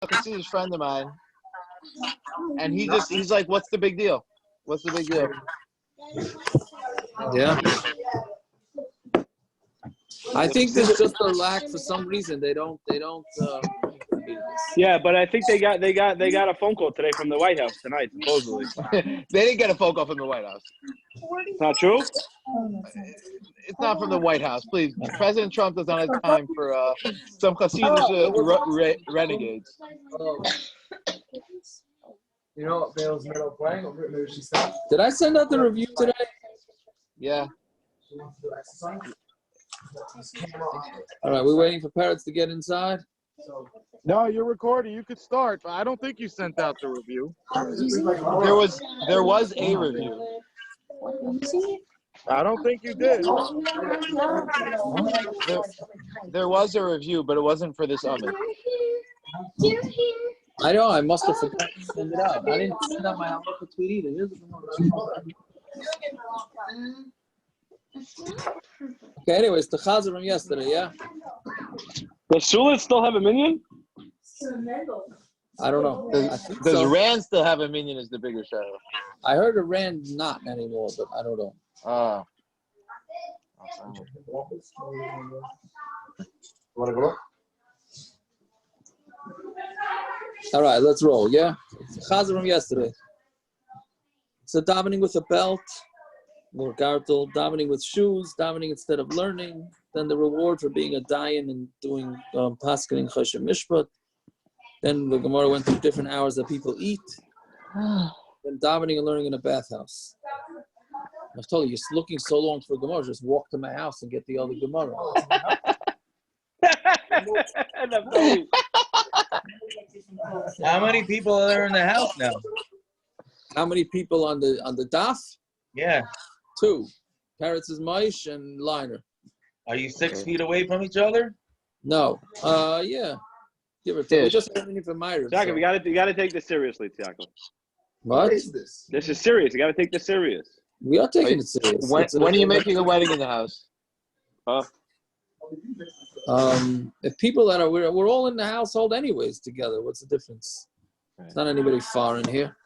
This is a friend of mine, and he's like, "What's the big deal? What's the big deal?" Yeah. I think there's just a lack for some reason. They don't. Yeah, but I think they got a phone call today from the White House tonight, supposedly. They didn't get a phone call from the White House. It's not true? It's not from the White House, please. President Trump does not have time for some Hasidic renegades. You know what Bale's middle playing? Maybe she said. Did I send out the review today? Yeah. All right, we're waiting for parrots to get inside. No, you're recording. You could start, but I don't think you sent out the review. There was a review. I don't think you did. There was a review, but it wasn't for this Amud. I know. I must have forgotten to send it out. I didn't send out my Halacha tweet either. Here's the one. Okay. Anyways, the Chazer from yesterday, yeah. Does Shul still have a minion? I don't know. Does Rand still have a minion as the bigger shadow? I heard a Rand not anymore, but I don't know. Want to go? All right, let's roll. Yeah, Chazer from yesterday. So davening with a belt, more gartel, davening with shoes, davening instead of learning. Then the reward for being a dayan and doing paskening choshen mishpat. Then the Gemara went through different hours that people eat. Then davening and learning in a bathhouse. I told you, you're looking so long for Gemara, just walk to my house and get the other Gemara. How many people are there in the house now? How many people on the daf? Yeah. 2. Parrots is Maish and Liner. Are you 6 feet away from each other? No. Yeah. Give or take. We just having for Myra. Tiago, you gotta take this seriously, Tiago. What? is this? This is serious. You gotta take this serious. We are taking it serious. When are you making a wedding in the house? If people that are we're all in the household anyways together. What's the difference? It's not anybody far in here.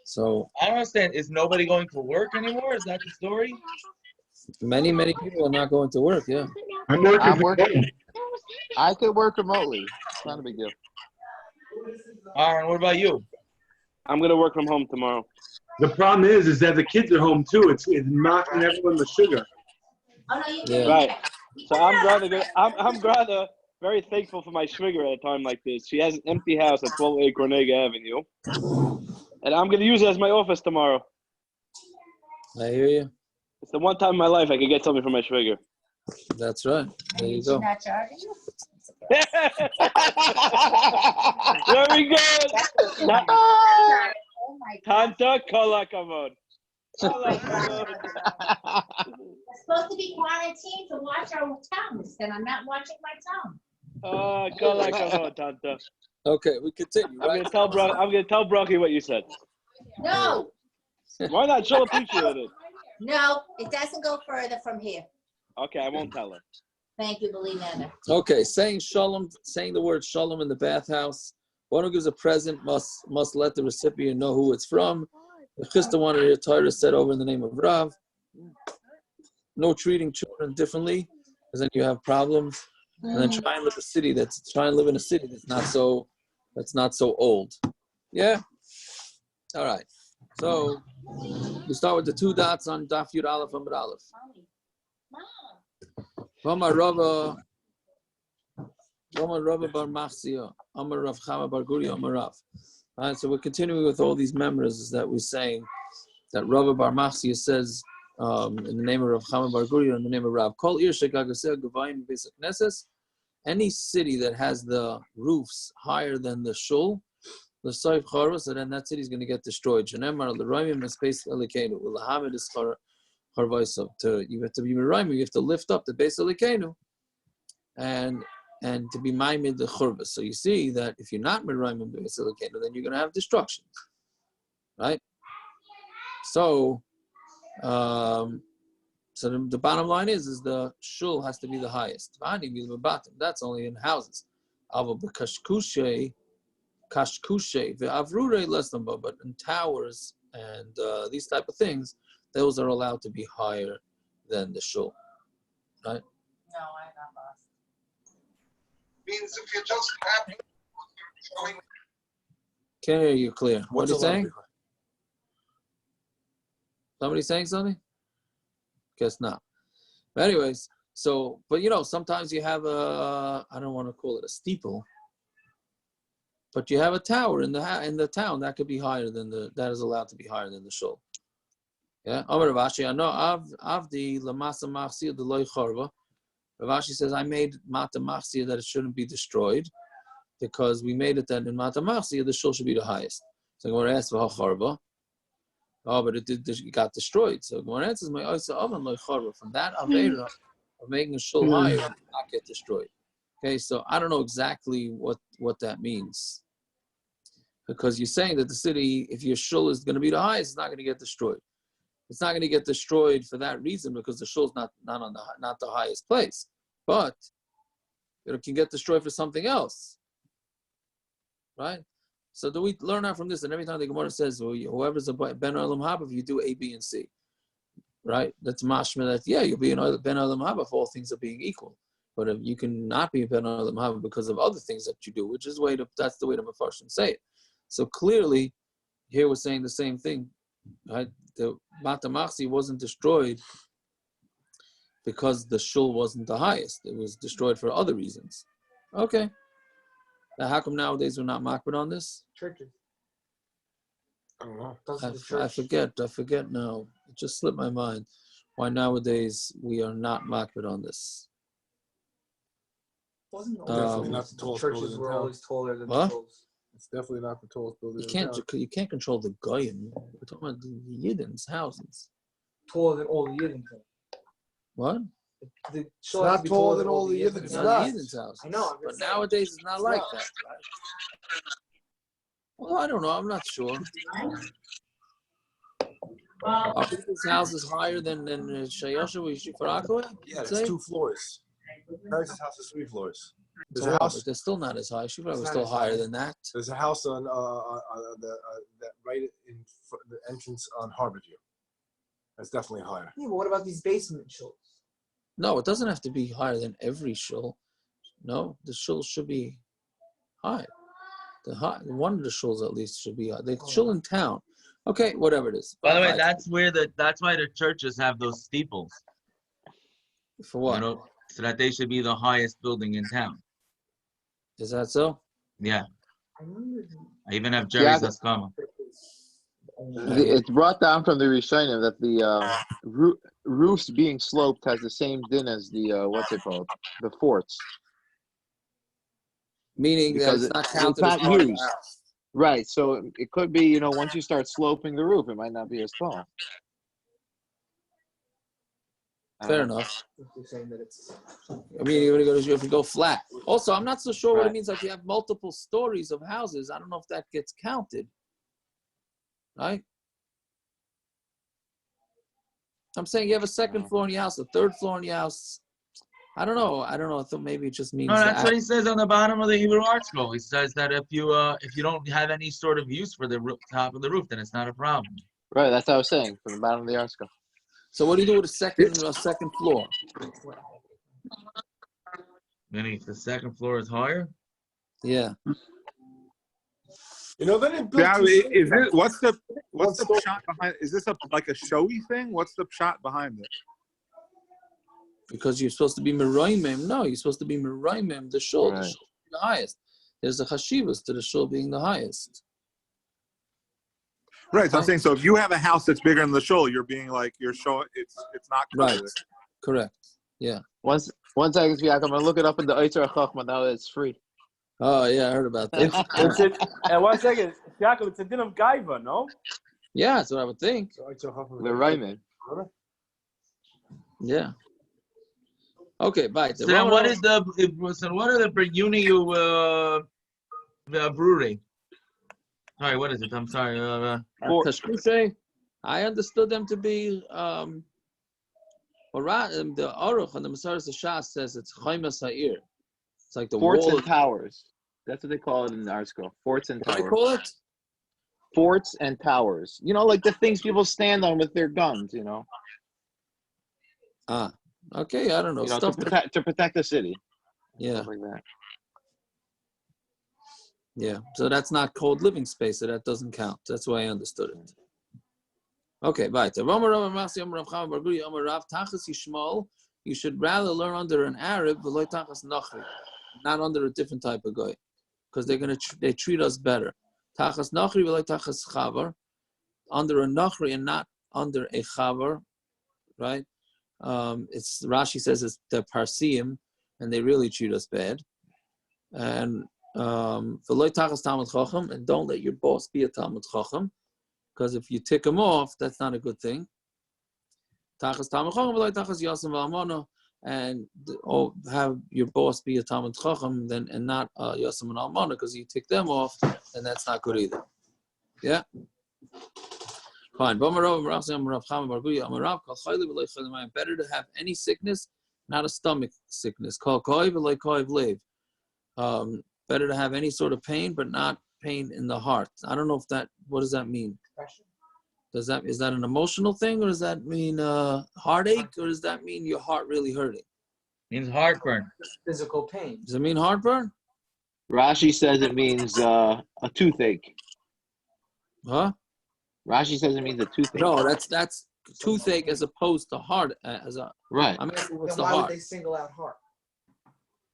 So I don't understand. Is nobody going to work anymore? Is that the story? many people are not going to work. Yeah. I'm working. I could work remotely. It's not a big deal. Aaron, what about you? I'm gonna work from home tomorrow. The problem is that the kids are home too. It's knocking everyone the sugar. Yeah. Right. So I'm rather very thankful for my schwieger at a time like this. She has an empty house at 12A Cornega Avenue. And I'm going to use it as my office tomorrow. I hear you. It's the one time in my life I could get something from my schwieger. That's right. There you go. Very good. Tanta kola kavod. We're supposed to be quarantined to watch our tongues, and I'm not watching my tongue. Oh, kola kavod, Tanta. Okay, we continue. I'm gonna tell Brocky what you said. No, Why not? She'll appreciate it. no, it doesn't go further from here. Okay, I won't tell her. Thank you, Believe Nana. Okay, saying shalom, saying the word shalom in the bathhouse. One who gives a present must let the recipient know who it's from. The Chisda wanted to hear Torah said over in the name of Rav. No treating children differently, because then you have problems. And then try and live in a city that's not so old. Yeah. All right. So we start with the 2 dots on Daf Yud Aleph Amud Aleph. Vama Rava bar Machzia, Amar Rav Chama bar Guri, Amar Rav. All right, so we're continuing with all these memories that we're saying that Rava bar Machzia says in the name of Rav Chama bar Guri, in the name of Rav. Kol ir shegagaseh gavayim b'beis hakneses. Any city that has the roofs higher than the shul, the soif charos, and then that city is going to get destroyed. Shenemar l'roimim espeis elikenu u'lahamed is charvaisav. You have to be meraimim. You have to lift up the beis elikenu, and to be maimed the churva. So you see that if you're not meraimim the beis elikenu, then you're going to have destruction, right? So. So the bottom line is the shul has to be the highest. That's only in houses. Kashkushe, ve'avrure less than, but in towers and these type of things, those are allowed to be higher than the shul, right? No, I got lost. Means if you just have showing. Can't hear you clear. What are you What's allowed to saying? be high? Somebody saying something? Guess not. But anyways, so, but sometimes you have I don't want to call it a steeple, but you have a tower in the town that could be higher than that is allowed to be higher than the shul. Yeah. Amar Rav Ashi, I know Avdi Lamasa Machsia the Loy Chorva. Rav Ashi says I made Mata Machsia that it shouldn't be destroyed because we made it that in Mata Machsia the shul should be the highest. So I'm going to ask for Chorva. Oh, but it got destroyed. So Gemara answers, "My oysa oven loy chorva." From that avera of making a shul higher, it did not get destroyed. Okay, so I don't know exactly what that means, because you're saying that the city, if your shul is going to be the highest, it's not going to get destroyed. It's not going to get destroyed for that reason because the shul is not the highest place, but it can get destroyed for something else, right? So do we learn out from this? And every time the Gemara says, well, whoever's a Ben Olam Haba, if you do A, B, and C, right? That's mashma that, yeah, you'll be an Ben Olam Haba if all things are being equal. But if you can not be a Ben Olam Haba because of other things that you do, which is that's the way the Mefarshim say it. So clearly, here we're saying the same thing, right? The Mata Machsi wasn't destroyed because the shul wasn't the highest. It was destroyed for other reasons. Okay. Now, how come nowadays we're not makbid on this? Churches. I don't know. I forget now. It just slipped my mind. Why nowadays we are not makbid on this? Definitely not the tallest Churches building in were town. always taller than What? the schools. It's definitely not the tallest building You can't control the goyim. We're talking about the Yidden's houses. Taller than all the Yidden. What? The It's not taller than all the Yidden. It's It's not not. the Yidden's houses. I know. But nowadays it's not like that, right? Well, I don't know. I'm not sure. Well, Are people's houses higher than Shayosha we shoot for Akaway? Yeah, it's 2 floors. Paris' house is 3 floors. There's a But house. they're still not as high. Shifra was still higher than that. There's a house on that right in the entrance on Harborview. That's definitely higher. Yeah, but what about these basement shuls? No, it doesn't have to be higher than every shul. No, the shul should be high. One of the shuls at least should be high. The shul in town. Okay, whatever it is. By the way, that's why the churches have those steeples. For what? So that they should be the highest building in town. Is that so? Yeah. I even have Jerry's Haskama. It's brought down from the Rishonim that the roofs being sloped has the same din as the what's it called, the forts. Meaning Because that it's not counted it's as not part of the used. house. Right, so it could be, once you start sloping the roof, it might not be as tall. Fair enough. You're saying that it's. I mean, if you go flat. Also, I'm not so sure what it Right. means. Like you have multiple stories of houses. I don't know if that gets counted. Right? I'm saying you have a second floor in your house, a third floor in your house. I don't know. I thought maybe it just means. No, that's what he says on the bottom of the Hebrew Art Scroll. He says that if you don't have any sort of use for the top of the roof, then it's not a problem. Right, that's what I was saying, from the bottom of the article. So what do you do with a second floor? Meaning if the second floor is higher? Yeah. They didn't build. Yeah, is it? What's the shot behind? Is this like a showy thing? What's the shot behind it? Because you're supposed to be Meraimim. No, you're supposed to be Meraimim, the shul. Right. The shul being the highest. There's a chashivas to the shul being the highest. Right. So I'm saying, so if you have a house that's bigger than the shul, you're being like, you're showing it's not covered. Right. Correct. Yeah. One second, I'm gonna look it up in the Eitzer Chachma now that it's free. Oh yeah, I heard about that. And 1 second, Yaakov, it's a din of gaiva, no? Yeah, that's what I would think. The Ryman. Yeah. Okay, bye. So then what are the Beruniu brewery? Sorry, what is it? I'm sorry. Tashkushe, I understood them to be the Aruch and the Masaras Shas says it's Chaimas Ha'ir. It's like the Forts wall. and towers. That's what they call it in our school. Forts and What do towers. they call it? Forts and towers. You know, like the things people stand on with their guns. You know. Ah, okay. I don't know. You know, Stuff to protect the city. Yeah. Stuff like that. Yeah. So that's not called living space, so that doesn't count. That's why I understood it. Okay, bye. You should rather learn under an Arab, not under a different type of guy, because they treat us better. Tachas nachri v'lo tachas chavar, under a nachri and not under a chavar, right? It's Rashi says it's the Parsiim, and they really treat us bad. And v'lo tachas talmid chacham, and don't let your boss be a talmid chacham, because if you tick him off, that's not a good thing. Tachas talmid chacham v'lo tachas yasam v'almana, and have your boss be a talmid chacham, then and not yasam and almana, because you tick them off, and that's not good either. Yeah. Fine. Better to have any sickness, not a stomach sickness. Better to have any sort of pain, but not pain in the heart. I don't know if what does that mean? Is that an emotional thing, or does that mean heartache, or does that mean your heart really hurting? Means heartburn. Physical pain. Does it mean heartburn? Rashi says it means a toothache. Huh? Rashi says it means a toothache. No, that's toothache as opposed to heart. Right. I'm asking what's Then the why heart. would they single out heart?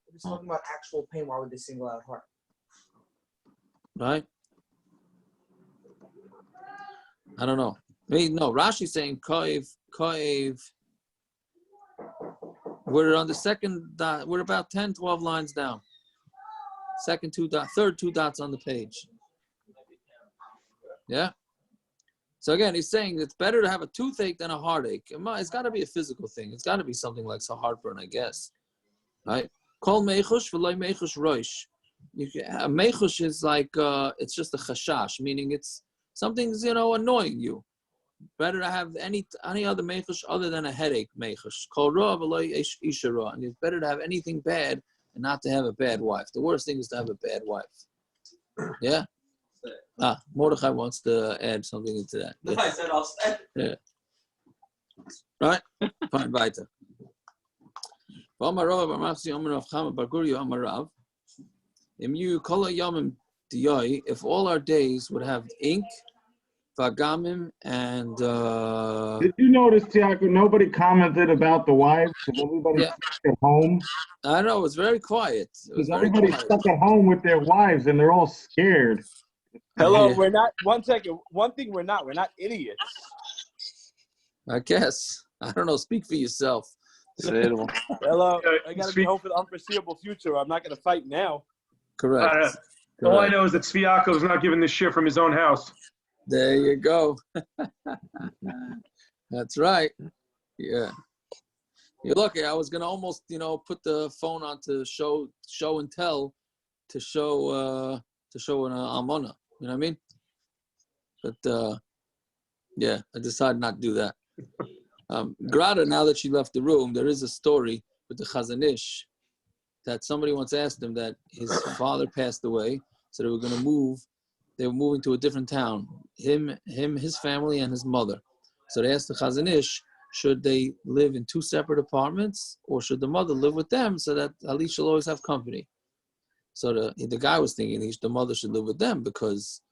If we're talking about actual pain, why would they single out heart? Right? I don't know. No, Rashi's saying koiv. We're on the second dot. We're about 10, 12 lines down. Third two dots on the page. Yeah. So again, he's saying it's better to have a toothache than a heartache. It's got to be a physical thing. It's got to be something like a heartburn, I guess. Right? Kol mechush v'loy mechush roish. A mechush is like it's just a chashash, meaning it's something's annoying you. Better to have any other mechush other than a headache mechush. Kol ra v'loy isha ra. And it's better to have anything bad and not to have a bad wife. The worst thing is to have a bad wife. Yeah. Mordechai wants to add something into that. Yeah. I said I'll stay. Yeah. Right? Fine, weiter. If all our days would have ink, vagamim, and Did you notice, Tiago, nobody commented about the wives? Because everybody's stuck at home. I know, it was very quiet. Because everybody's stuck at home with their wives and they're all scared. Hello, Yeah. we're not. 1 second. One thing we're not idiots. I guess. I don't know. Speak for yourself. Hello, I got to be home for the unforeseeable future. I'm not going to fight now. Correct. All I know is that Sviakov's not giving this shit from his own house. There you go. That's right. Yeah. You're lucky. I was gonna almost, put the phone on to show and tell, to show an almana. You know what I mean? But yeah, I decided not to do that. Grada, now that she left the room, there is a story with the Chazon Ish that somebody once asked him that his father passed away, so they were going to move. They were moving to a different town. Him, his family, and his mother. So they asked the Chazon Ish, should they live in 2 separate apartments, or should the mother live with them so that at least she'll always have company? So the guy was thinking the mother should live with them because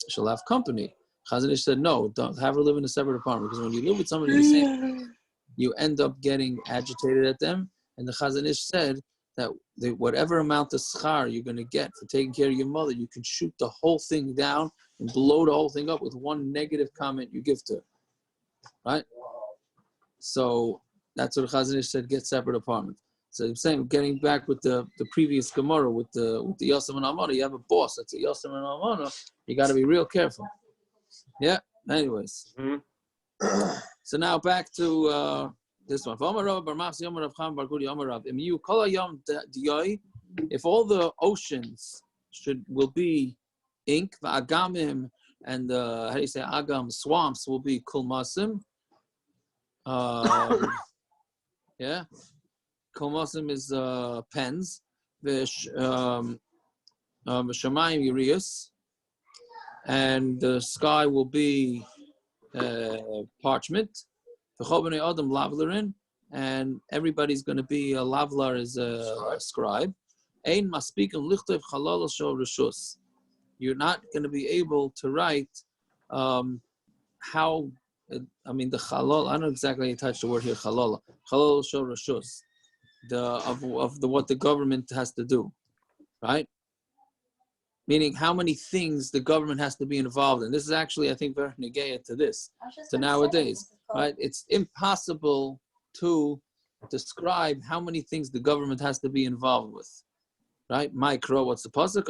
she'll have company. Chazon Ish said, no, don't have her live in a separate apartment, because when you live with somebody in the same, you end up getting agitated at them. And the Chazon Ish said that whatever amount of schar you're going to get for taking care of your mother, you can shoot the whole thing down and blow the whole thing up with one negative comment you give to her. Right? So that's what Chazon Ish said, get separate apartments. So I'm saying, getting back with the previous Gemara with the Yosem and Almana, you have a boss that's a Yosem and Almana, you got to be real careful. Yeah. Anyways, so now back to this one. If all the oceans will be ink, agamim, and agam swamps will be kulmasim. Yeah. Komosim is pens. The Shamayim Urias, and the sky will be parchment. V'chobnei Adam lavlerin, and everybody's going to be a lavlar is a scribe. Ein maspikim lichtov chalala shel reshus. You're not going to be able to write how. I mean the chalal. I don't know exactly how you touch the word here. Chalala. Chalala shel reshus. Of what the government has to do, right? Meaning how many things the government has to be involved in. This is actually, I think, very negaya to this, to nowadays, right? It's impossible to describe how many things the government has to be involved with, right? Micro, what's the pasuk?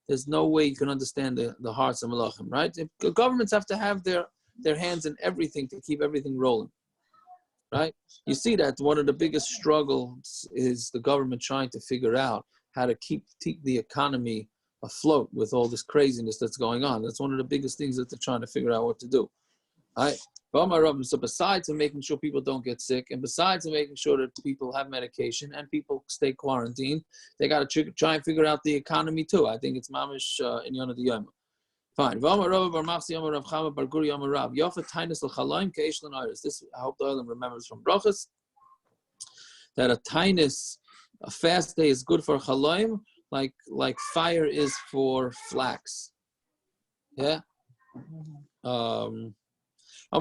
There's no way you can understand the hearts of malachim, right? The governments have to have their hands in everything to keep everything rolling, right? You see that one of the biggest struggles is the government trying to figure out how to keep the economy afloat with all this craziness that's going on. That's one of the biggest things that they're trying to figure out what to do, right? So besides making sure people don't get sick, and besides making sure that people have medication and people stay quarantined, they got to try and figure out the economy too. I think it's mamish in Yonah the Yom. Fine. This, I hope the Olam remembers from Brachas that a fast day is good for chalaim, like fire is for flax. Yeah. And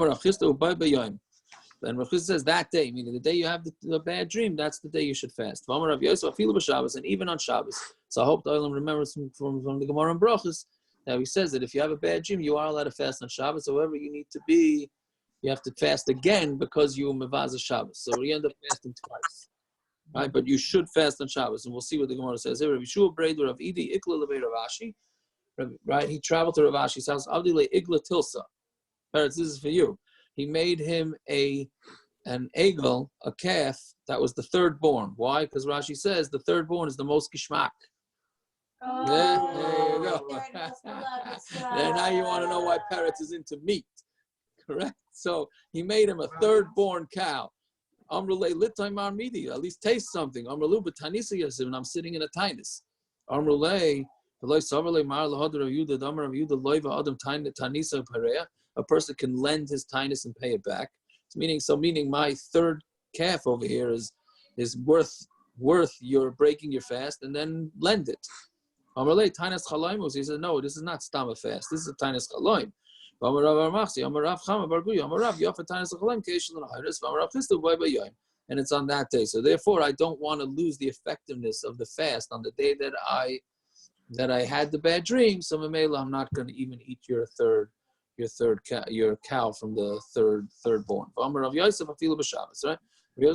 Rav Chisda says that day, meaning the day you have the bad dream, that's the day you should fast. And even on Shabbos. So I hope the Olam remembers from the Gemara and Brachas. Now he says that if you have a bad dream, you are allowed to fast on Shabbos. However, you need to be, you have to fast again because you mevazah Shabbos. So you end up fasting twice, right? But you should fast on Shabbos, and we'll see what the Gemara says. Right? He traveled to Rav Ashi's house. Avdile igla tilsa. Parents, this is for you. He made him an egel, a calf that was the third born. Why? Because Rashi says the third born is the most gishmak. Oh, Yeah, there you go. Then now you want to know why Peretz is into meat, correct? So he made him a third-born cow. Amrulay litay midi, at least taste something. Amrulu b'tanisa yasim, and I'm sitting in a tinus. Amrulay, a person can lend his tinus and pay it back. Meaning my third calf over here is worth your breaking your fast and then lend it. He said, no, this is not stam fast. This is a tainas chaloim. And it's on that day. So therefore, I don't want to lose the effectiveness of the fast on the day that I had the bad dream. So Mamela, I'm not going to even eat your cow from the third born. Right? Yosef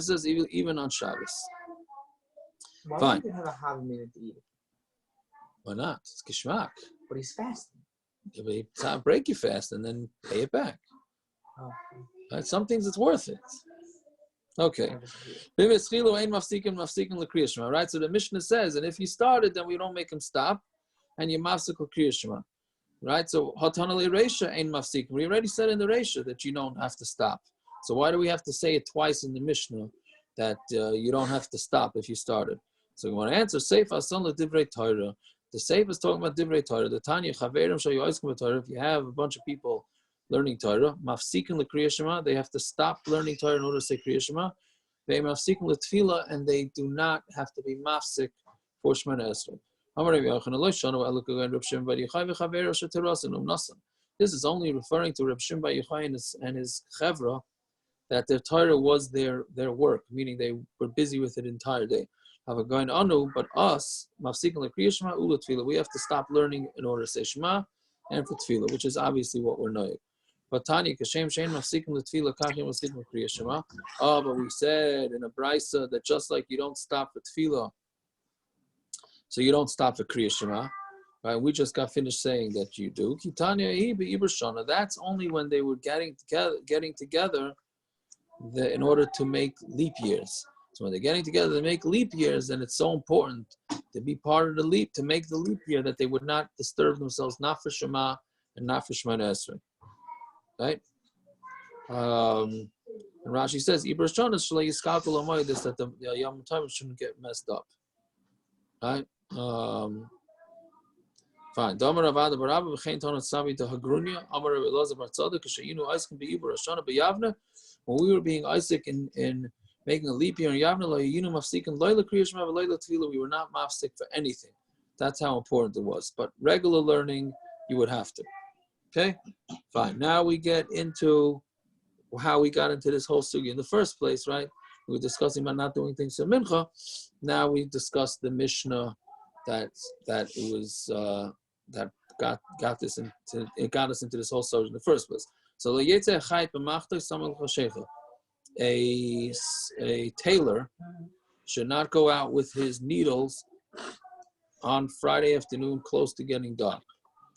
says even on Shabbos. Fine. Why have a half minute to eat it? Why not? It's kishmak. But he's fasting. Yeah, but break your fast and then pay it back. Oh. Right? Some things it's worth it. Okay. Right? So the Mishna says, and if he started, then we don't make him stop, and you mafsik l'kriyas shema. Right? So hatanali reisha ein mafsik. We already said in the reisha that you don't have to stop. So why do we have to say it twice in the Mishnah that you don't have to stop if you started? So we want to answer Seif Asan LeDivrei Torah. The Seif is talking about Divrei Torah. The Tanya Chaverim Shayoiskim Torah. If you have a bunch of people learning Torah, Mafsikin LeKriya Shema, they have to stop learning Torah in order to say Kriya Shema. They Mafsikin LeTfila, and they do not have to be Mafsik for Shemana Esrei. This is only referring to Reb Shimon Bar Yochai and his Chevra, that their Torah was their work, meaning they were busy with it the entire day. But us, we have to stop learning in order to say Shema and for Tefillah, which is obviously what we're knowing. But Tanya, but we said in a Brisa that just like you don't stop for Tefillah, so you don't stop for Kriya Shema. Right? We just got finished saying that you do. That's only when they were getting together in order to make leap years. So when they're getting together to make leap years, then it's so important to be part of the leap, to make the leap year, that they would not disturb themselves, not for Shema and not for Shemana Esrei. Right? And Rashi says, "Ibras Jonas shalei yiskalkul amoydis," that the Yom Tov shouldn't get messed up. Right? Fine. When we were being Isaac in making a leap year in Yavna, we were not mafsik for anything. That's how important it was. But regular learning, you would have to. Okay? Fine. Now we get into how we got into this whole sugi in the first place, right? We were discussing about not doing things for mincha. Now we discussed the Mishna that it was that got us into this whole story in the first place. So a tailor should not go out with his needles on Friday afternoon close to getting dark.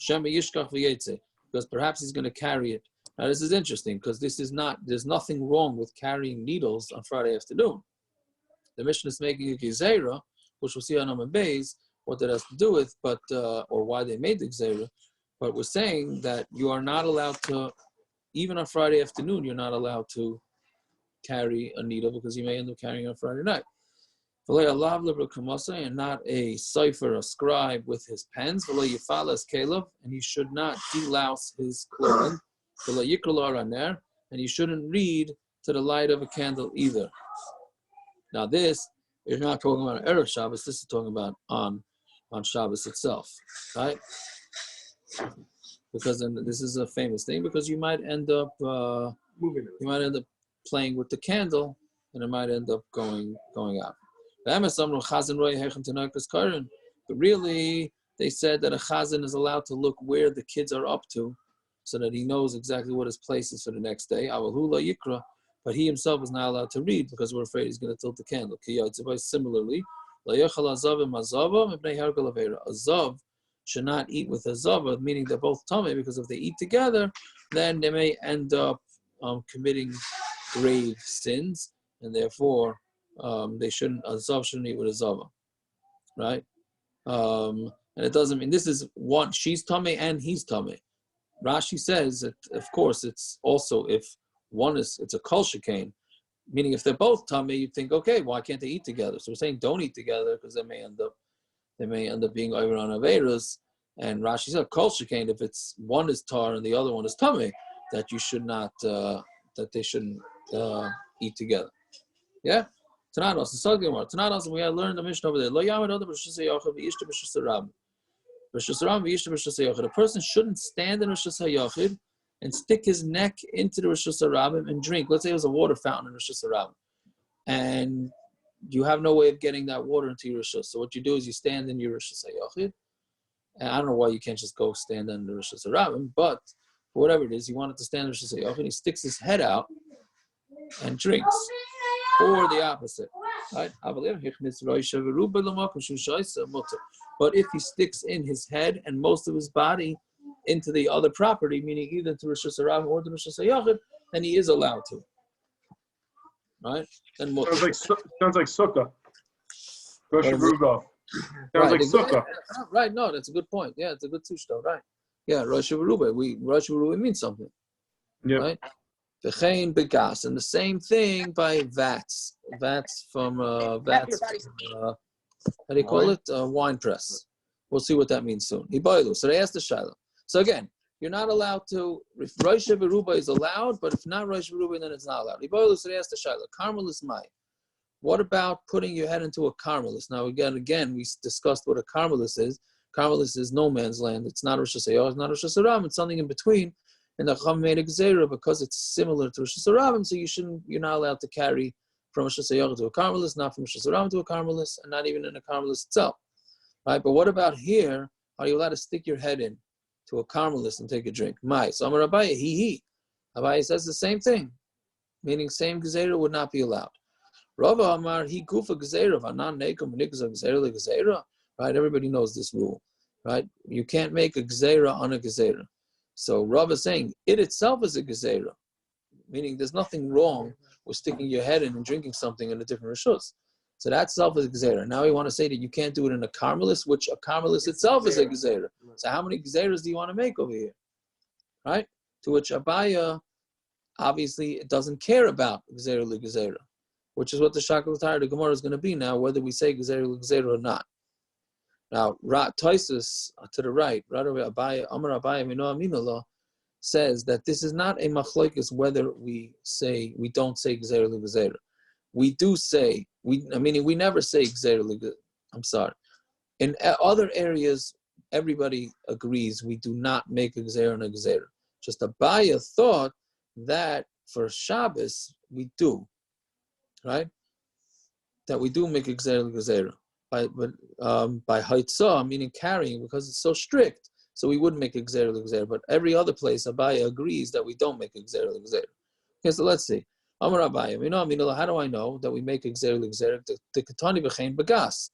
Because perhaps he's going to carry it. Now this is interesting because there's nothing wrong with carrying needles on Friday afternoon. The Mishna is making a gezeira, which we'll see on Amud Beis, what that has to do with, but or why they made the gezeira. But we're saying that you are not allowed to, even on Friday afternoon, you're not allowed to carry a needle because you may end up carrying it on Friday night. And not a cipher, a scribe with his pens, and he should not delouse his clothing, and you shouldn't read to the light of a candle either. Now this is not talking about erev Shabbos, this is talking about on Shabbos itself, right? Because this is a famous thing, because you might end up playing with the candle, and it might end up going out. But really, they said that a chazan is allowed to look where the kids are up to, so that he knows exactly what his place is for the next day. But he himself is not allowed to read because we're afraid he's going to tilt the candle. Similarly, a zav should not eat with a zav, meaning they're both tummy, because if they eat together, then they may end up committing grave sins, and therefore a zav shouldn't eat with a zava, right? And it doesn't mean this is one, she's tummy and he's tummy. Rashi says that, of course, it's also if one it's a kol shekain, meaning if they're both tummy, you think, okay, why can't they eat together? So we're saying don't eat together because they may end up being over on averos. And Rashi said kol shekain, if it's one is tar and the other one is tummy, that you should not that they shouldn't eat together. Yeah. Tanados, we had learned the Mishna over there. Lo yamid other b'shus hayochid v'ishta b'shus harab. B'shus harab v'ishta b'shus hayochid. A person shouldn't stand in b'shus hayochid and stick his neck into the Rishus Harabim and drink. Let's say it was a water fountain in Rishus Harabim, and you have no way of getting that water into your Rishus. So what you do is you stand in your Rishus HaYochid, and I don't know why you can't just go stand in the Rishus Harabim, but for whatever it is, he wanted to stand in Rishus HaYochid, he sticks his head out and drinks, or the opposite. Right? But if he sticks in his head and most of his body into the other property, meaning either to Rishus Harabim or to Rishus HaYochid, then he is allowed to. Right? Then sounds like sukkah. Rosh Hashanah. Sounds like sukkah. Right, no, that's a good point. Yeah, it's a good tushto, right? Yeah, Rosh Hashanah. Rosh Hashanah means something. Yeah. Right? V'chein begas, and the same thing by vats. Vats from how do you call it? Wine press. We'll see what that means soon. So they asked the Shiloh. So again, you're not allowed to, if Rosh Hashanah is allowed, but if not Rosh Hashanah, then it's not allowed. So they asked the Shiloh, karmeleis mai. What about putting your head into a karmeleis? Now again, we discussed what a karmeleis is. Karmeleis is no man's land. It's not Rosh Hashanah, it's not Rosh Hashanah, it's something in between. And the Chacham made a gezeira because it's similar to Rosh Hashanah, so you're not allowed to carry from Rosh Hashanah to a karmeleis, not from Rosh Hashanah to a karmeleis, and not even in a karmeleis itself. Right? But what about here? Are you allowed to stick your head in to a karmeleis and take a drink? Mai. So Amar Abaye, he. Abaye says the same thing, meaning same gezeira would not be allowed. Rava Amar, he gufa gezeira, vanan nekum nikas gezeira le gezeira. Right? Everybody knows this rule. Right? You can't make a gezeira on a gezeira. So Rava is saying it itself is a gezeira, meaning there's nothing wrong with sticking your head in and drinking something in a different rishus. So that itself is a gezeira. Now we want to say that you can't do it in a karmeleis, which a karmeleis itself is a gezeira. So how many gezeiras do you want to make over here? Right? To which Abaya obviously it doesn't care about gezeira, which is what the Shakal the Gemara is going to be now, whether we say gezeira or not. Now, Taisus to the right, Abaye, Amar Abaye, Mino Aminullah, says that this is not a machlokes whether we don't say gezeira. We do say, we never say gezeira. I'm sorry. In other areas, everybody agrees we do not make a gezeira and a gezeira. Just Abaye thought that for Shabbos we do, right? That we do make a gezeira. By haitzah, meaning carrying, because it's so strict, so we wouldn't make a gezeira. But every other place, Abaye agrees that we don't make a gezeira. Okay, so let's see. Amar Abaye, how do I know that we make a gezeira? The katani b'chein bagas,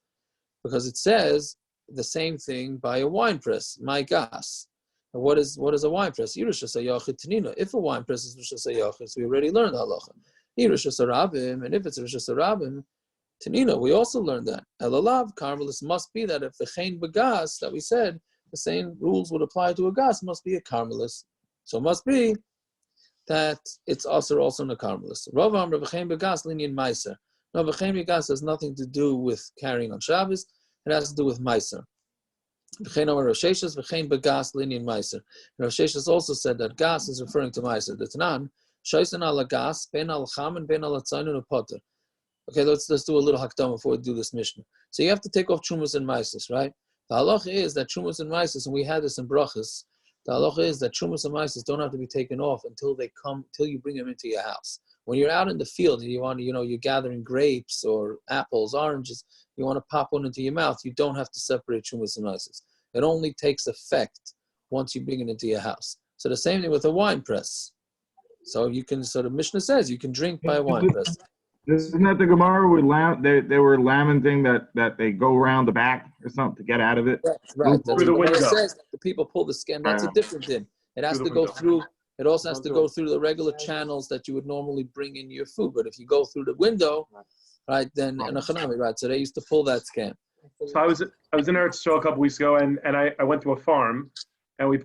because it says the same thing by a wine press, my gas. And what is a wine press? If a wine press is rishus hayachid, we already learned the halacha. And if it's rishus harabim, Tanina, we also learned that. Elalav, karmeleis must be that if the chein bagas that we said, the same rules would apply to a gas, must be a karmeleis. So it must be that it's also in a karmeleis. Rav Amar v'chein bagas linyan meiser. No, v'chein bagas has nothing to do with carrying on Shabbos. It has to do with meiser. V'chein Amar Rav Sheshes v'chein bagas linyan meiser. Rav Sheshes also said that gas is referring to meiser. The Tanan, shoysen ala gas, ben al cham and ben al atzayin u'poter. Okay, let's do a little hakdam before we do this Mishna. So you have to take off trumas and maisis, right? The halacha is that trumas and maisis, and we had this in brachas. The halacha is that trumas and maisis don't have to be taken off until you bring them into your house. When you're out in the field and you're gathering grapes or apples, oranges, you want to pop one into your mouth, you don't have to separate trumas and maisis. It only takes effect once you bring it into your house. So the same thing with a wine press. So the Mishna says you can drink by a wine press. Isn't that the Gemara? They were lamenting that they go around the back or something to get out of it. Right. That's through the what it window. says. That the people pull the skin. That's a different din. It has to go through. It also has to go through the regular channels that you would normally bring in your food. But if you go through the window, right, then right. So they used to pull that skin. So I was in Eretz Yisrael a couple weeks ago, and I went to a farm, and we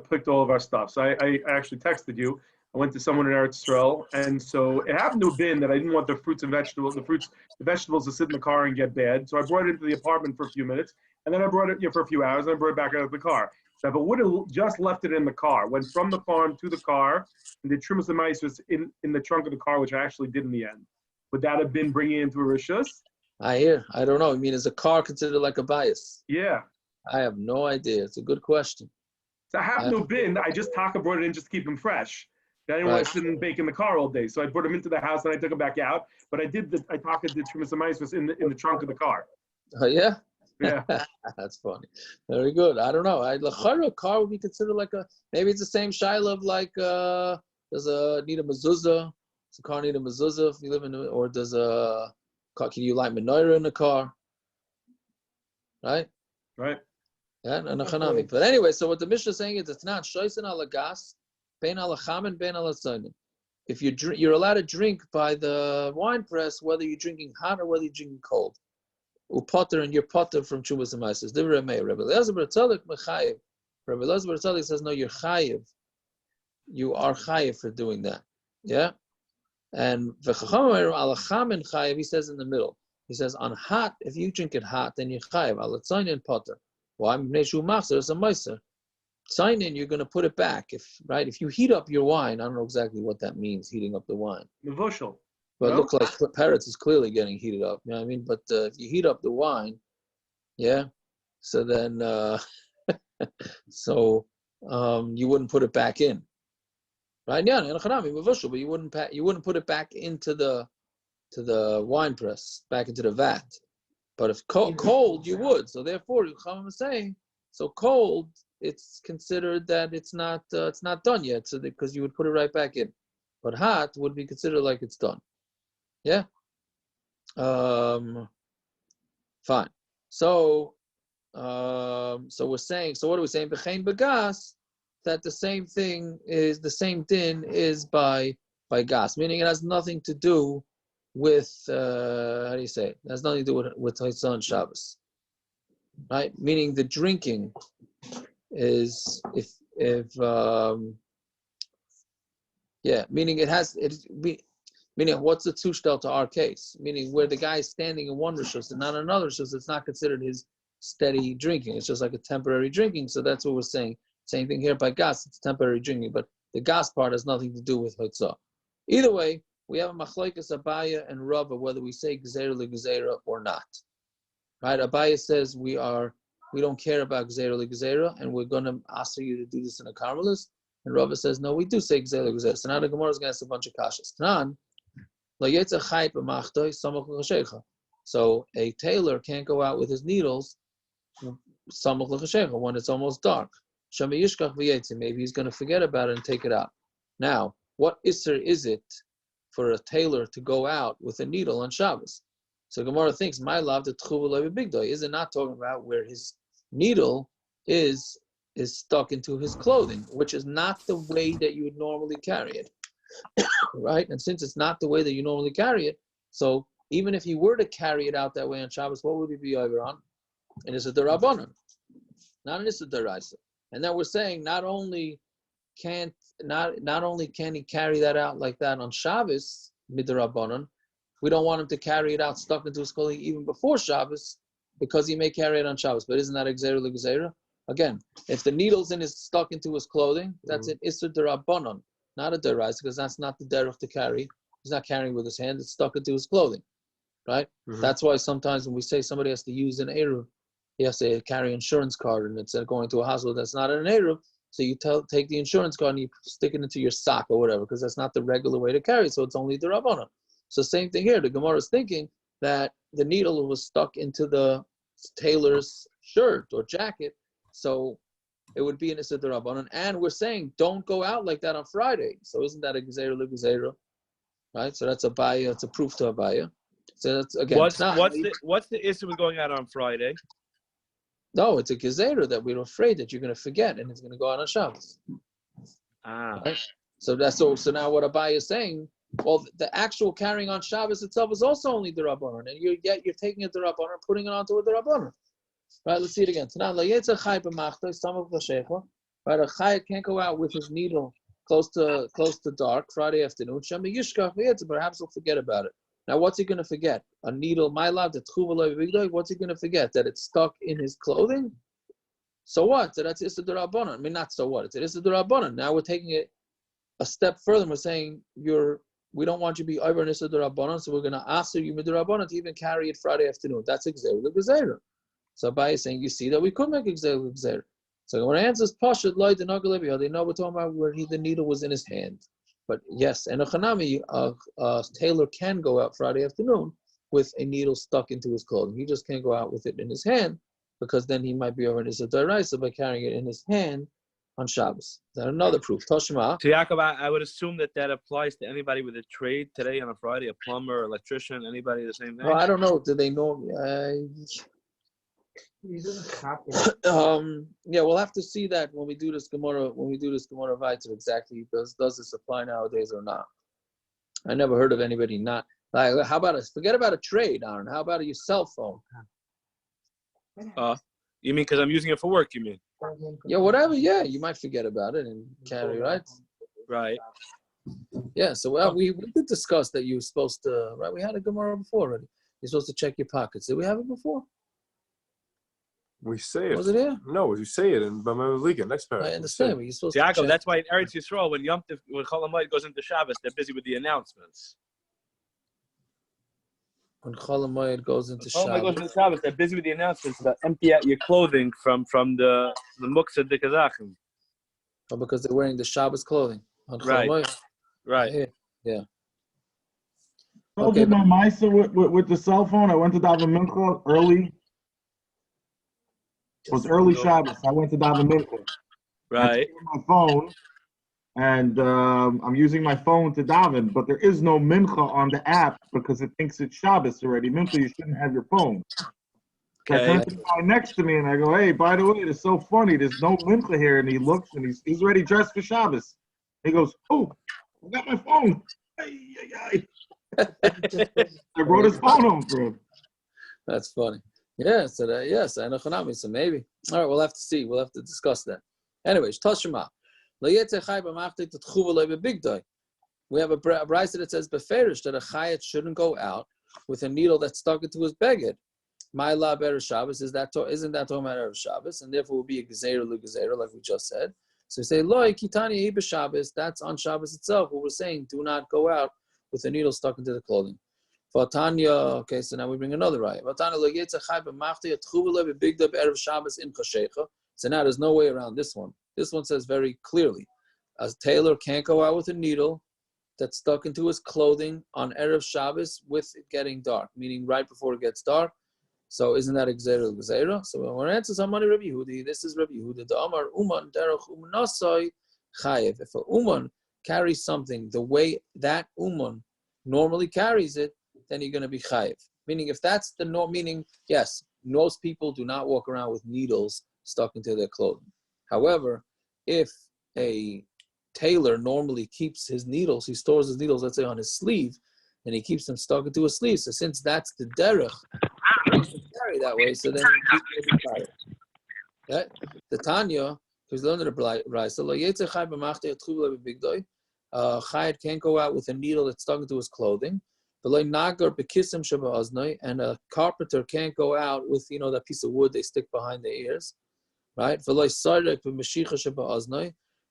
picked all of our stuff. So I actually texted you. I went to someone in Eretz Yisrael, and so it happened to have been that I didn't want the fruits and vegetables, the vegetables to sit in the car and get bad. So I brought it into the apartment for a few minutes, and then I brought it for a few hours, and I brought it back out of the car. So if I would have just left it in the car, went from the farm to the car, and did trumas and maisos in the trunk of the car, which I actually did in the end, would that have been bringing it into a rishus? I don't know. I mean, is a car considered like a bias? Yeah. I have no idea. It's a good question. So I happened to have been, I just brought it in just to keep them fresh. I didn't want to sit and bake in the car all day, so I brought them into the house and I took them back out. But I did trumas and maisos in the trunk of the car. Oh yeah, yeah. That's funny. Very good. I don't know. A car would be considered like maybe it's the same shiloh of like does need a mezuzah? Does a car need a mezuzah if you live in or does a car? Can you light menorah in the car? Right. Right. Yeah, and a chanami. But anyway, so what the Mishna is saying is it's not shoysen ala gas. If you're allowed to drink by the wine press, whether you're drinking hot or whether you're drinking cold. Upotter and your potter from Chumas and Maises. Rabbi Elazar says, no, you're chayiv. You are chayiv for doing that. Yeah? And he says in the middle. He says, on hot, if you drink it hot, then you're chayiv. Alatzayin and potter. Why? It's a meiser. Sign in, you're going to put it back. If you heat up your wine, I don't know exactly what that means, heating up the wine. Nevoshel. But it looks like Peretz is clearly getting heated up. You know what I mean? But if you heat up the wine, yeah, so then, you wouldn't put it back in. Right? Yeah, but you wouldn't put it back into the wine press, back into the vat. But if cold, you would. So therefore, Chacham is saying, so cold, it's considered that it's not done yet, so because you would put it right back in. But hot would be considered like it's done. Yeah. Fine. So we're saying. So what are we saying? B'chein bagas, that the same thing is the same din is by gas, meaning it has nothing to do with how do you say it? It has nothing to do with Haitzah and Shabbos. Right? Meaning the drinking is if Yeah, meaning meaning what's the tushtel to our case? Meaning where the guy is standing in one rishus and not another rishus, it's not considered his steady drinking. It's just like a temporary drinking. So that's what we're saying. Same thing here by gas, it's temporary drinking, but the gas part has nothing to do with hotzah. Either way, we have a Machlokes Abaya and Rava whether we say gezeira or not. Right? Abaya says we don't care about gezeira, and we're going to ask you to do this in a karmeleis. And Rava says no, we do say gezeira. So now the Gemara is going to ask a bunch of kashas. So a tailor can't go out with his needles when it's almost dark. Maybe he's going to forget about it and take it out. Now, what isser is it for a tailor to go out with a needle on Shabbos? So Gemara thinks, my love, the tchuva big doy. Is it not talking about where his needle is stuck into his clothing, which is not the way that you would normally carry it, right? And since it's not the way that you normally carry it, so even if he were to carry it out that way on Shabbos, what would he be over on? And it's a derabanan, not an issa deraisa. And then we're saying not only can he carry that out like that on Shabbos midrabanan, we don't want him to carry it out stuck into his clothing even before Shabbos because he may carry it on Shabbos. But isn't that gezeira? Again, if the needle's stuck into his clothing, that's an issa derabanan, not a deraisa, because that's not the derech to carry. He's not carrying with his hand; it's stuck into his clothing, right? Mm-hmm. That's why sometimes when we say somebody has to use an erev, he has to carry an insurance card, and it's going to a hospital that's not an erev. So you take the insurance card and you stick it into your sock or whatever, because that's not the regular way to carry it. So it's only the Rabbana. So same thing here. The Gemara is thinking that the needle was stuck into the tailor's shirt or jacket, so it would be an Issa D'Rabbanan. And we're saying don't go out like that on Friday. So isn't that a gezeira, right? So that's a baya. It's a proof to a baya. So that's again. What's the issue with going out on Friday? No, it's a gezeira that we're afraid that you're going to forget and it's going to go out on Shabbos. Right? So that's so now what Abai is saying. Well, the actual carrying on Shabbos itself is also only the Rabbanon, and you're taking it the Rabbanon, putting it onto the Rabbanon. Right? Let's see it again. Right? A chai can't go out with his needle close to dark Friday afternoon. Perhaps he'll forget about it. Now, what's he going to forget? A needle, my love, the tchuva big doy. What's he going to forget? That it's stuck in his clothing? So what? So that's Issa D'Rabbanan. I mean, not so what. It's Issa D'Rabbanan. Now we're taking it a step further. We're saying we don't want you to be over in Issa D'Rabbanan, so we're going to ask you D'Rabbanan to even carry it Friday afternoon. That's gezeira. So Abai is saying, you see that we could make gezeira. So when I answer Pashut, Lloyd and Nagalebi, they know we're talking about where the needle was in his hand. But yes, and a tailor can go out Friday afternoon with a needle stuck into his clothing. He just can't go out with it in his hand because then he might be over in his deraisa by carrying it in his hand on Shabbos. Is that another proof? Toshma. So Yaakov, I would assume that applies to anybody with a trade today on a Friday, a plumber, electrician, anybody the same thing? Well, I don't know. Do they know? Yeah, we'll have to see that when we do this Gemara. When we do this Gemara Vayter, exactly does this apply nowadays or not? I never heard of anybody not. Like, how about forget about a trade, Aaron? How about your cell phone? You mean because I'm using it for work? You mean? Yeah, whatever. Yeah, you might forget about it and carry, right? Right. Yeah. So we did discuss that you were supposed to. Right. We had a Gemara before already. You're supposed to check your pockets. Did we have it before? We say it. Was it here? No, you say it in Bama Liga next paragraph. I understand, but you're supposed to check. That's why in Eretz Yisrael, when Chol Hamoed goes into Shabbos, they're busy with the announcements. When Chol Hamoed goes into Shabbos, they're busy with the announcements about empty out your clothing from the Muksa de Kazachim. Oh, because they're wearing the Shabbos clothing on Chol Hamoed. Right. Yeah. I did my Misa with the cell phone. I went to daven mincha early. It was early Shabbos. I went to daven mincha. Right. My phone, and I'm using my phone to daven, but there is no mincha on the app because it thinks it's Shabbos already. Mincha, you shouldn't have your phone. Okay. I turn to the guy next to me and I go, "Hey, by the way, it's so funny. There's no mincha here." And he looks and he's already dressed for Shabbos. He goes, "Oh, I got my phone." I brought his phone home for him. That's funny. Yeah, so yes, I know Chanami, so maybe. All right, we'll have to see. We'll have to discuss that. Anyways, Toshima. We have a brayso that says beferish that a chayat shouldn't go out with a needle that's stuck into his beged. My lab erev Shabbos isn't that talking about erev Shabbos, and therefore will be a gezeira gezeira, like we just said. So we say loy kitani Shabbos. That's on Shabbos itself. What we're saying, do not go out with a needle stuck into the clothing. Vatanya. Okay, so now we bring another right. Vatanya lo yetza chay b'machti atchuvele b'bigda b'erev Shabbos in chashecha. So now there's no way around this one. This one says very clearly, a tailor can't go out with a needle that's stuck into his clothing on erev Shabbos with it getting dark, meaning right before it gets dark. So isn't that gezeira? So when we're answering somebody Rabbi Yehudi, this is Rabbi Yehuda. The Amar Uman derech umanasai chayev. If a Uman carries something the way that Uman normally carries it, then you're going to be chayev. Meaning, if that's the norm, meaning yes, most people do not walk around with needles stuck into their clothing. However, if a tailor normally keeps his needles, he stores his needles, let's say, on his sleeve, and he keeps them stuck into his sleeve. So since that's the derech, carry that way, so then he's carry. Okay? The Tanya, who's learned the Brayso, Chayat can't go out with a needle that's stuck into his clothing. And a carpenter can't go out with, that piece of wood they stick behind the ears, right?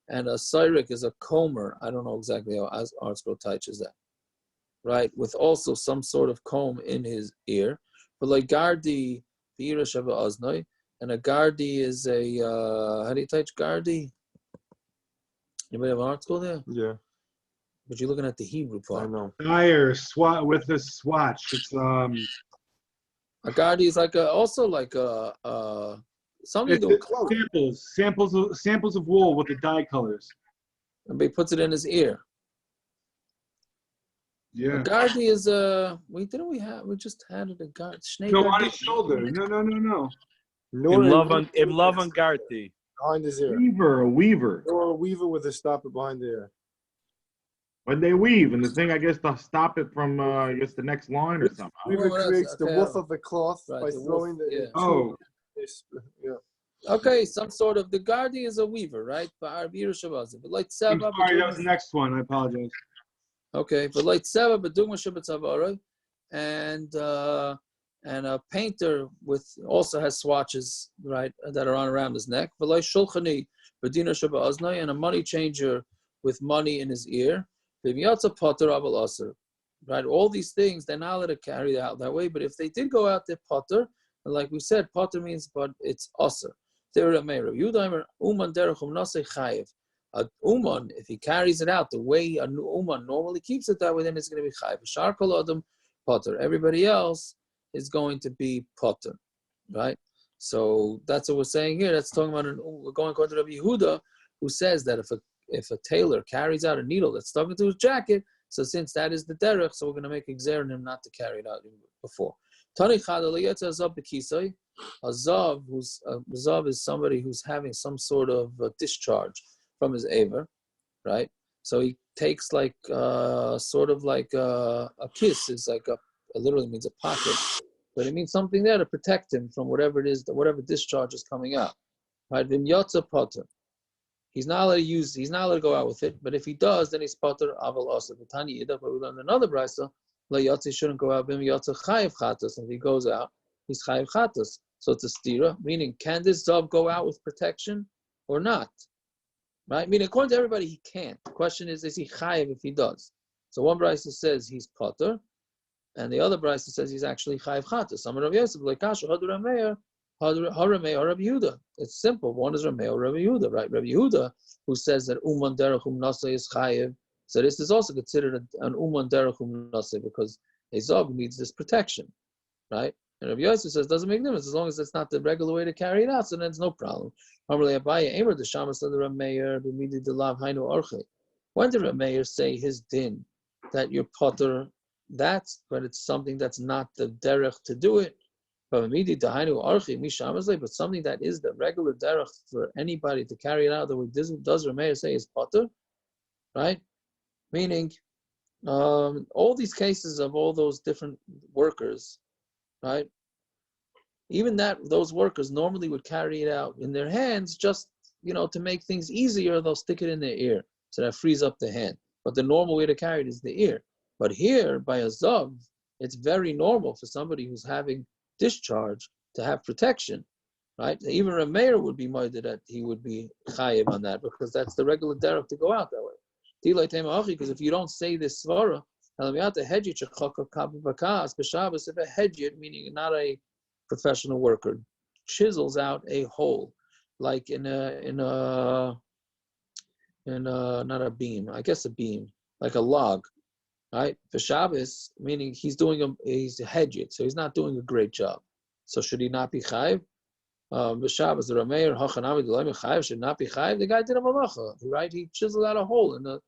And a syrik is a comber. I don't know exactly how Artsco teaches that, right? With also some sort of comb in his ear. And a gardi is a, how do you teach gardi? Anybody have an article there? Yeah. But you're looking at the Hebrew part. I know. Tire swat with a swatch. It's a gardi is like something to samples of wool with the dye colors. And he puts it in his ear. Yeah. A gardi is we just had it a guard. No, on his shoulder. No. In love and garti. Behind his ear. A weaver. Or a weaver with a stopper behind the ear. When they weave, and the thing, I guess, to stop it from, the next line or something. Weaver creates the woof of the cloth by throwing the... Yeah. Okay, some sort of, the gardi is a weaver, right? But like I'm sorry, that was the next one. I apologize. Okay, but like Seva, but Dugma Shabbat and a painter also has swatches, right, that are on around his neck. But like Shulchani, Badina Shabbat and a money changer with money in his ear. Right, all these things they're not allowed to carry out that way. But if they did go out, they're potter, and like we said, potter means, but it's usher. A uman, if he carries it out the way a uman normally keeps it that way, then it's going to be chayiv. Sharkol adam potter. Everybody else is going to be potter, right? So that's what we're saying here. That's talking about we're going according to Rabbi Yehuda, who says that if a tailor carries out a needle that's stuck into his jacket, so since that is the derech, so we're going to make a gezeira on him not to carry it out before. Tani chadaliyetza zav bekisai. A zav is somebody who's having some sort of discharge from his aver, right? So he takes like sort of like a kiss is like it literally means a pocket, but it means something there to protect him from whatever it is, whatever discharge is coming out, right? V'myotza potter. He's not allowed to go out with it, but if he does, then he's potter aval asa. But Tani Yidach, but we learned another brayso, la yotzi shouldn't go out. V'myotza chayiv chatas. If he goes out, he's chayiv chatas. So it's a stira, meaning can this zav go out with protection or not? Right? Meaning according to everybody, he can't. The question is he chayiv if he does? So one brayso says he's potter, and the other brayso says he's actually chayiv chatas. Some of Rav Yosef like kasha hadur Rameir, Haramei or Rabbi Yehuda. It's simple. One is Ramei or Rabbi Yehuda, right? Rabbi Yehuda, who says that uman derechum nasa is chayiv. So this is also considered an uman derechum nasa because a zog needs this protection, right? And Rabbi Yosef says doesn't make difference as long as it's not the regular way to carry it out. So then it's no problem. When did Rabbi Meir say his din that you're potter? That's but it's something that's not the derech to do it. But something that is the regular derech for anybody to carry it out the way does Rameir say is potter, right? Meaning, all these cases of all those different workers, right? Even those workers normally would carry it out in their hands, just to make things easier. They'll stick it in their ear so that frees up the hand. but the normal way to carry it is the ear. But here, by a zav, it's very normal for somebody who's having discharge to have protection, right? Even a mayor would be moided that he would be chayiv on that because that's the regular derech to go out that way. Because if you don't say this svara, if a hedjit, meaning not a professional worker, chisels out a hole, like in a not a beam, I guess a beam, like a log, right? For Shabbos, meaning he's a hedjit, so he's not doing a great job. So should he not be chayiv? Shabbos, the Rameir Hachanami Chayiv should not be chayiv. The guy did a malacha, right? He chiseled out a hole in a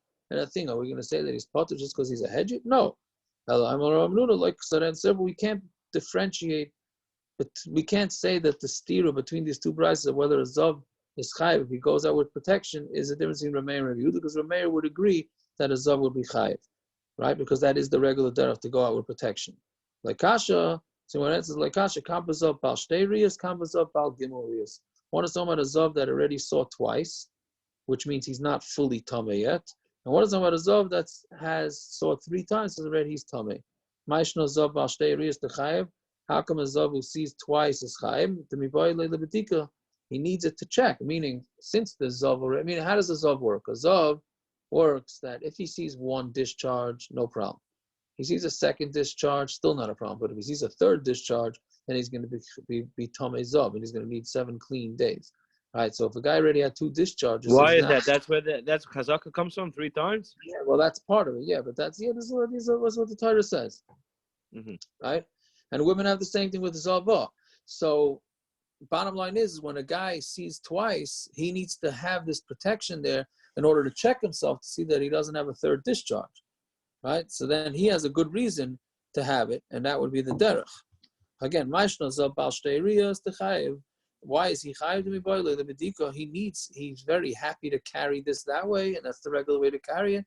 thing. Are we going to say that he's potter just because he's a hedjit? No. Like Saran said, we can't differentiate. But we can't say that the stira between these two prices of whether a zav is chayiv if he goes out with protection is a difference in Rameir and Yehuda, because Rameir would agree that a zav would be chayiv, right? Because that is the regular derech to go out with protection. Like Kasha, so when it says like Kasha, kampas of bal shtei riyas, kampas of bal gimel riyas. One is talking about a zav that already saw twice, which means he's not fully tameh yet. And what is talking about a zav that has saw 3 times, so already he's tameh. Mishna zav bal shtei riyas the chayiv. How come a zav who sees twice is chayiv? He needs it to check. Meaning, since the zav already, I mean, how does a zav work? A zav works that if he sees 1 discharge, no problem. He sees a 2nd discharge, still not a problem. But if he sees a 3rd discharge, then he's going to be tamei zav, and he's going to need 7 clean days. All right. So if a guy already had 2 discharges, why is that? That's where that's chazaka comes from 3 times. Yeah, well, that's part of it. Yeah, but that's this is what the Torah says, right? And women have the same thing with the zavah. So bottom line is when a guy sees twice, he needs to have this protection there in order to check himself to see that he doesn't have a 3rd discharge, right? So then he has a good reason to have it, and that would be the derech. Again, Mishna zav bal shtei riyas the chayiv. Why is he chayiv to be boiler? The medika, he's very happy to carry this that way, and that's the regular way to carry it.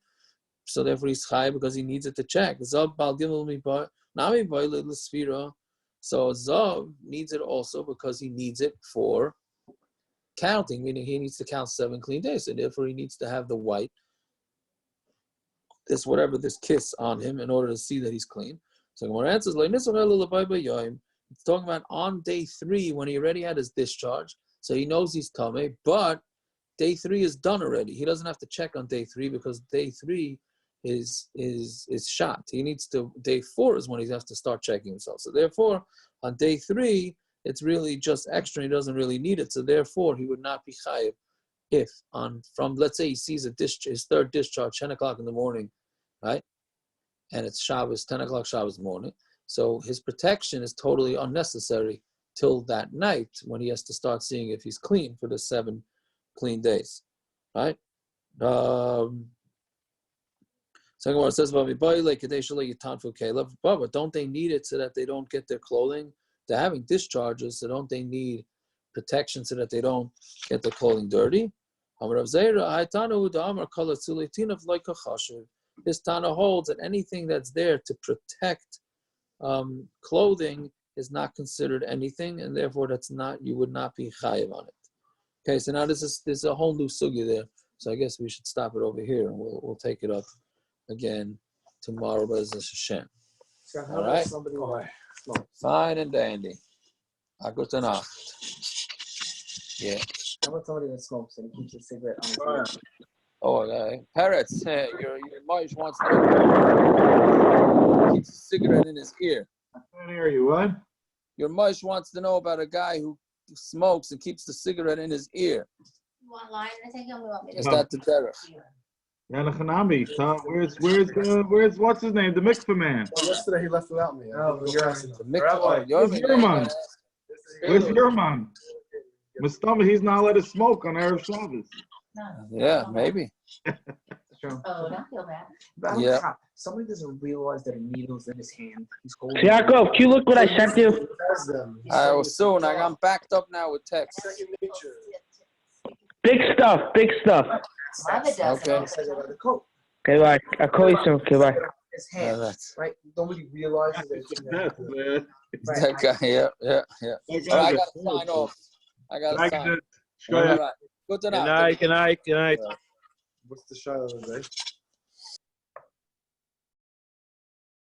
So therefore he's chayiv because he needs it to check. Zav bal gimel mi nami boiler l'sfira. So zav needs it also because he needs it for counting, meaning he needs to count 7 clean days, and therefore he needs to have the white, this kiss on him in order to see that he's clean. So Gemara answers, it's talking about on day 3 when he already had his discharge, so he knows he's tamei, but day 3 is done already. He doesn't have to check on day 3 because day 3 is shot. He needs to, day 4 is when he has to start checking himself. So therefore, on day 3, it's really just extra. He doesn't really need it. So therefore, he would not be chayiv if from let's say he sees his 3rd discharge 10 o'clock in the morning, right? And it's Shabbos, 10 o'clock Shabbos morning. So his protection is totally unnecessary till that night when he has to start seeing if he's clean for the 7 clean days, right? Second one says, but don't they need it so that they don't get their clothing? They're having discharges, so don't they need protection so that they don't get their clothing dirty? This Tana holds that anything that's there to protect clothing is not considered anything, and therefore you would not be chayiv on it. Okay, so now there's a whole new sugya there. So I guess we should stop it over here, and we'll take it up again tomorrow, B'ez Hashem. All right? Fine and dandy. Good enough. Yeah. How about somebody that smokes and keeps a cigarette on his ear? Oh, Peretz, your Moish wants to keeps a cigarette in his ear. I can't hear you. What? Your Moish wants to know about a guy who smokes and keeps the cigarette in his ear. Is that the derech? Where's what's his name? The mikveh man. Well, yesterday he left without me. Where's your man? Where's your man? Mustama, he's not allowed to smoke on erev Shabbos. Yeah, maybe. Oh, don't feel bad. Yeah. Somebody doesn't realize that a needle's in his hand. He's holding Yaakov, can you look what I sent you? I was soon. I'm backed up now with text. Big stuff. Okay. Okay, bye. I'll call you soon. Okay, bye. His hand, right? Nobody realizes that it's in there. That guy, yeah. All right, I got to sign off. I got to sign. All right. Good night. Good night. What's the shot of the day?